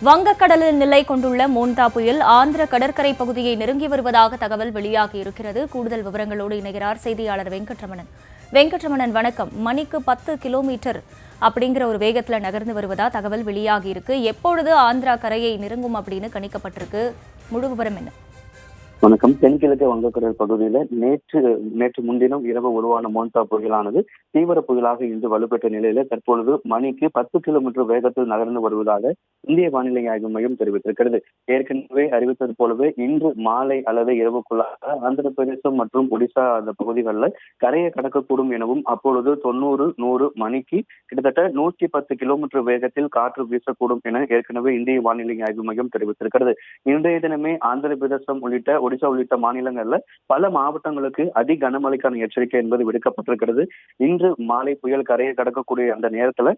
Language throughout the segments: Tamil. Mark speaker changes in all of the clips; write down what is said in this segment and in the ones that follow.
Speaker 1: வங்கக்கடலில் நிலை கொண்டுள்ள மோன்தா புயல் ஆந்திர கடற்கரை பகுதியை நெருங்கி வருவதாக தகவல் வெளியாகியிருக்கிறது. கூடுதல் விவரங்களோடு இணைகிறார் செய்தியாளர் வெங்கட்ரமணன். வெங்கட்ரமணன், வணக்கம். மணிக்கு 10 கிலோமீட்டர் அப்படிங்கிற ஒரு வேகத்துல நகர்ந்து வருவதா தகவல் வெளியாகியிருக்கு. எப்பொழுது ஆந்திரா கரையை நெருங்கும் அப்படின்னு கணிக்கப்பட்டிருக்கு? முழு விவரம் என்ன?
Speaker 2: வணக்கம். தென்கிழக்கு வங்கக்கடல் பகுதியில நேற்று முன்தினம் இரவு உருவான மோன்தா புயலானது தீவிர புயலாக இன்று வலுப்பெற்ற நிலையில தற்பொழுது மணிக்கு 10 கிலோமீட்டர் வேகத்தில் நகர்ந்து வருவதாக இந்திய வானிலை ஆய்வு மையம் தெரிவித்திருக்கிறது. ஏற்கனவே அறிவித்தது போலவே இன்று மாலை அல்லது இரவுக்குள்ளாக ஆந்திர பிரதேசம் மற்றும் ஒடிசா அந்த பகுதிகளில் கரையை கடக்கக்கூடும் எனவும் அப்பொழுது 90-100 மணிக்கு கிட்டத்தட்ட 110 கிலோமீட்டர் வேகத்தில் காற்று வீசக்கூடும் என ஏற்கனவே இந்திய வானிலை ஆய்வு மையம் தெரிவித்திருக்கிறது. இன்றைய தினமே ஆந்திர பிரதேசம் உள்ளிட்ட ஒடிசா உள்ளிட்ட மாநிலங்கள்ல பல மாவட்டங்களுக்கு அதி கனமழைக்கான எச்சரிக்கை என்பது விடுக்கப்பட்டிருக்கிறது. இன்று மாலை புயல் கரையை கடக்கக்கூடிய அந்த நேரத்துல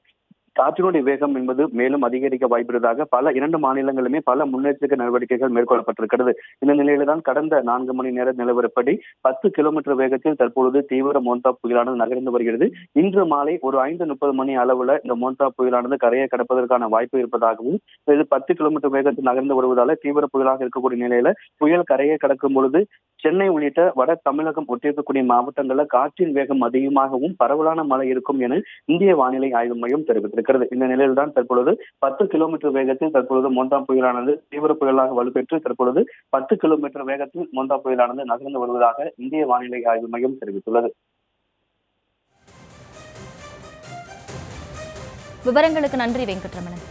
Speaker 2: காற்றினுடைய வேகம் என்பது மேலும் அதிகரிக்க வாய்ப்பிருப்பதாக பல 2 மாநிலங்களுமே பல முன்னெச்சரிக்கை நடவடிக்கைகள் மேற்கொள்ளப்பட்டிருக்கிறது. இந்த நிலையில்தான் கடந்த 4 மணி நேர நிலவரப்படி 10 கிலோமீட்டர் வேகத்தில் தற்பொழுது தீவிர மோன்தா புயலானது நகர்ந்து வருகிறது. இன்று மாலை ஒரு 5:30 மணி அளவுல இந்த மோன்தா புயலானது கரையை கடப்பதற்கான வாய்ப்பு இருப்பதாகவும், இது 10 கிலோமீட்டர் வேகத்தில் நகர்ந்து வருவதால தீவிர புயலாக இருக்கக்கூடிய நிலையில புயல் கரையை கடக்கும் பொழுது சென்னை உள்ளிட்ட வட தமிழகம் ஒட்டியிருக்கக்கூடிய மாவட்டங்களில் காற்றின் வேகம் அதிகமாகவும் பரவலான மழை இருக்கும் என இந்திய வானிலை ஆய்வு மையம் தெரிவித்திருக்கிறது. இந்த நிலையில் தான் தற்பொழுது 10 கிலோமீட்டர் வேகத்தில் தற்பொழுது மோன்தா புயலானது தீவிர புயலாக வலுப்பெற்று தற்பொழுது 10 கிலோமீட்டர் வேகத்தில் மோன்தா புயலானது நகர்ந்து வருவதாக இந்திய வானிலை ஆய்வு மையம் தெரிவித்துள்ளது.
Speaker 1: விவரங்களுக்கு நன்றி வெங்கட்ரமணன்.